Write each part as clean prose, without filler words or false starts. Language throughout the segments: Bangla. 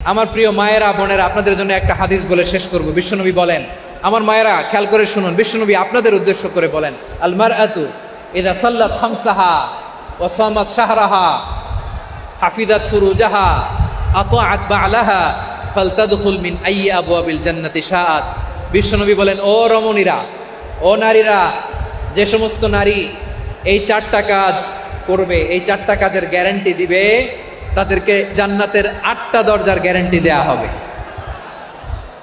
আমার প্রিয় মায়েরা বোনেরা, আপনাদের জন্য একটা হাদিস বলে শেষ করব। বিশ্বনবী বলেন, আমার মায়েরা খেয়াল করে শুনুন, বিশ্বনবী আপনাদের উদ্দেশ্য করে বলেন, আল মারআতু ইযা সাল্লাত খামসাহা ওয়া সামাত শাহরাহা হাফিজাত ফুরুজাহা আতাআত বা'লাহা ফালতাদখুল মিন আইয়ি আবওয়াবিল জান্নাতি শাআত। বিশ্বনবী বলেন, ও রমণীরা, ও নারীরা, যে সমস্ত নারী এই চারটা কাজ করবে, এই চারটা কাজের গ্যারান্টি দিবে, তাদেরকে জান্নাতের 8টা দরজার গ্যারান্টি দেয়া হবে।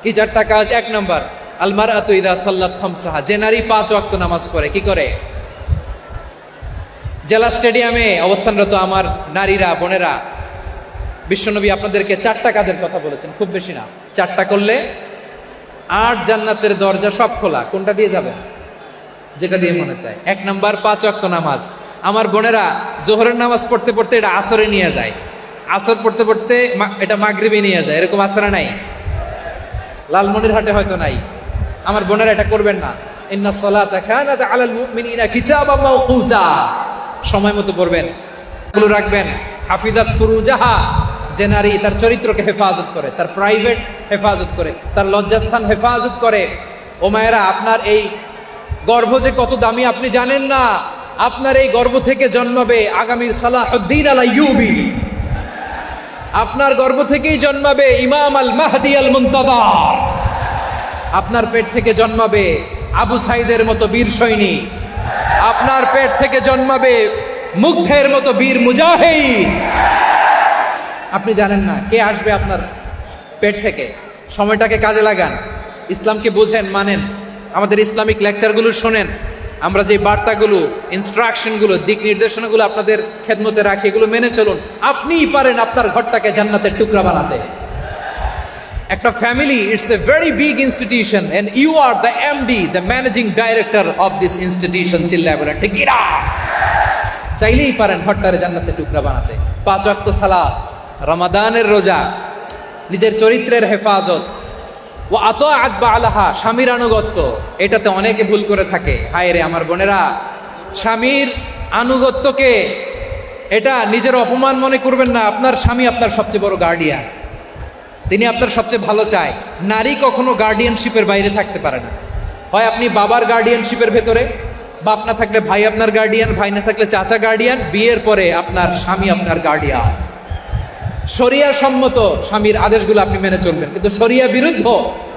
কি চারটা কাজ? 1 নম্বর, আল মারআতু ইযা সাল্লাত খামসাহা, যে নারী 5 ওয়াক্ত নামাজ পড়ে। কি করে? জেলা স্টেডিয়ামে অবস্থানরত আমার নারীরা বোনেরা, বিশ্বনবী আপনাদেরকে 4টা কাজের কথা বলেছেন, খুব বেশি না। 4টা করলে 8 জান্নাতের দরজা সব খোলা। কোনটা দিয়ে যাবেন? যেটা দিয়ে মনে চায়। 1 নম্বর 5 ওয়াক্ত নামাজ। আমার বোনেরা জোহরের নামাজ পড়তে পড়তে এটা আসরে নিয়ে যায়, আসর পড়তে পড়তে এটা মাগরিবে নিয়ে যায়। এরকম আসরা নাই? লালমনিরহাটে হয়তো নাই। আমার বোনেরা এটা করবেন না। ইন্নাস সালাতা কানাত আলাল মুমিনিনা কিতাবাম মাওকুতা, সময় মতো পড়বেন, এগুলো রাখবেন। হাফিজাত ফুরুজাহা, যে নারী তার চরিত্রকে হেফাজত করে, তার প্রাইভেট হেফাজত করে, তার লজ্জাস্থান হেফাজত করে। ও মায়েরা, আপনার এই গর্ভ যে কত দামি আপনি জানেন না। আপনার এই গর্ভ থেকে জন্মাবে আগামীর সালাহুদ্দিন আল আইয়ুবী। আপনার গর্ভ থেকেই জন্মাবে ইমাম আল মাহদি আল মুনতাযার। আপনার পেট থেকে জন্মাবে আবু সাইদের মতো বীর সৈনিক। আপনার পেট থেকে জন্মাবে মুগ্ধের মতো বীর মুজাহিদ। আপনি জানেন না কে আসবে আপনার পেট থেকে। সময়টাকে কাজে লাগান, ইসলামকে বুঝেন, মানেন, আমাদের ইসলামিক লেকচারগুলো শোনেন। আমরা যে বার্তাগুলো, ইনস্ট্রাকশনগুলো, দিক নির্দেশনাগুলো আপনাদের খেদমতে রাখি, এগুলো মেনে চলুন। আপনিই পারেন আপনার ঘরটাকে জান্নাতের টুকরা বানাতে। একটা family, it's a very big institution and you are the MD, the managing director of this institution. চিল্লায় বলেন ঠিক কিনা? চাইলেই পারেন ঘরটারে জান্নাতের টুকরা বানাতে। 5 ওয়াক্ত সালাত, রমাদানের রোজা, নিজের চরিত্রের হেফাজত, ও আতাআত বা'লাহা, স্বামীর আনুগত্য। এটাতে অনেকে ভুল করে থাকে। হায় রে আমার বোনেরা, স্বামীর আনুগত্যকে এটা নিজের অপমান মনে করবেন না। আপনার স্বামী আপনার সবচেয়ে বড় গার্ডিয়ান, তিনি আপনার সবচেয়ে ভালো চায়। নারী কখনো গার্ডিয়ানশিপের বাইরে থাকতে পারে না। হয় আপনি বাবার গার্ডিয়ানশিপের ভেতরে, বাপ না থাকলে ভাই আপনার গার্ডিয়ান, ভাই না থাকলে চাচা গার্ডিয়ান, বিয়ের পরে আপনার স্বামী আপনার গার্ডিয়ান। শরিয়া সম্মত স্বামীর আদেশগুলো আপনি মেনে চলবেন, কিন্তু শরিয়া বিরুদ্ধ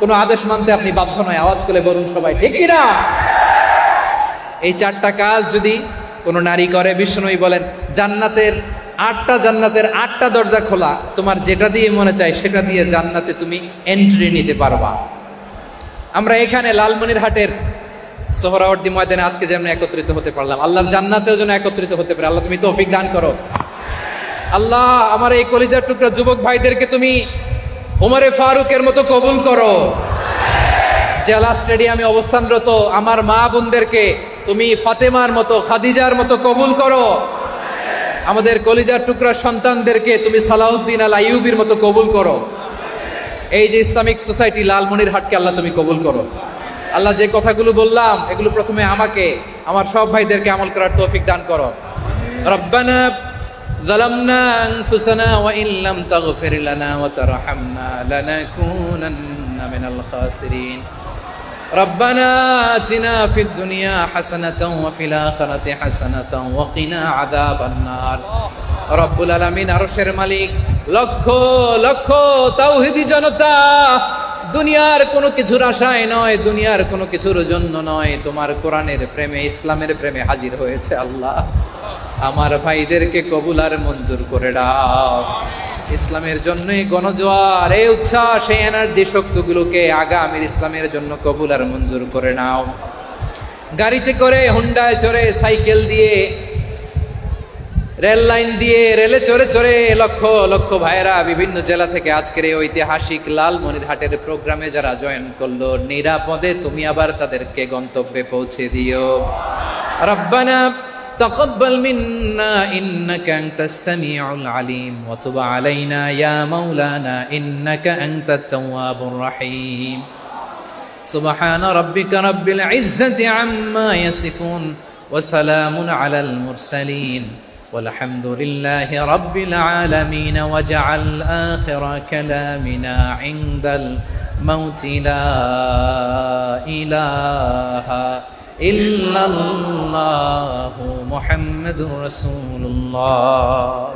কোনো আদেশ মানতে আপনি বাধ্য নয়। আওয়াজ করে বলুন সবাই ঠিক কিনা? এই 4টা কাজ যদি কোনো নারী করে, বিশ্বনবী বলেন জান্নাতের 8টা দরজা খোলা। তোমার যেটা দিয়ে মনে চায় সেটা দিয়ে জান্নাতে তুমি এন্ট্রি নিতে পারবা। আমরা এখানে লালমনিরহাটের সোহরাওয়ার্দী ময়দানে আজকে যেমন একত্রিত হতে পারলাম, আল্লাহর জান্নাতেও যেন একত্রিত হতে পারে। আল্লাহ তুমি তৌফিক দান করো। আল্লাহ আমার এই কলিজার টুকরা যুবক ভাইদেরকে তুমি ওমরে ফারুকের মতো কবুল করো। জেলা স্টেডিয়ামে অবস্থানরত আমার মা বোনদেরকে তুমি ফাতেমার মতো, খাদিজার মতো কবুল করো। আমাদের কলিজার টুকরা সন্তানদেরকে তুমি সালাউদ্দিন আল আইয়ুবীর মতো কবুল করো। এই যে ইসলামিক সোসাইটি লালমনিরহাটকে আল্লাহ তুমি কবুল করো। আল্লাহ যে কথাগুলো বললাম এগুলো প্রথমে আমাকে, আমার সব ভাইদেরকে আমল করার তৌফিক দান করো। রব্বানা ظلمنا أنفسنا وإن لم تغفر لنا وترحمنا لنكونن من الخاسرين ربنا آتنا في الدنيا حسنة وفي الآخرة حسنة وقنا عذاب النار রব্বুল আলামিন, আরশের মালিক, লক্ষ লক্ষ তাওহীদি জনতা দুনিয়ার কোনো কিছুর আশায় নয়, দুনিয়ার কোনো কিছুর জন্য নয়, তোমার কোরআনের প্রেমে, ইসলামের প্রেমে হাজির হয়েছে। আল্লাহ আমার ভাইদেরকে কবুল আর মঞ্জুর করে দাও। ইসলামের জন্যই গণজোয়ার, এই উচ্ছ্বাস, এই এনার্জি শক্তিগুলোকে আগামীর ইসলামের জন্য কবুল আর মঞ্জুর করে নাও। গাড়িতে করে, হুন্ডায় চড়ে, সাইকেল দিয়ে, রেল লাইন দিয়ে, রেলে চড়ে চড়ে লক্ষ লক্ষ ভাইয়েরা বিভিন্ন জেলা থেকে আজকের এই ঐতিহাসিক লালমনিরহাটের প্রোগ্রামে যারা জয়েন করলো, নিরাপদে তুমি আবার তাদেরকে গন্তব্যে পৌঁছে দিও। রব্বানা تقبل منا إنك أنت السميع العليم وتب علينا يا مولانا إنك أنت التواب الرحيم سبحان ربك رب العزة عما يصفون وسلام على المرسلين والحمد لله رب العالمين واجعل آخر كلامنا عند الموت لا إله إلا الله محمد رسول الله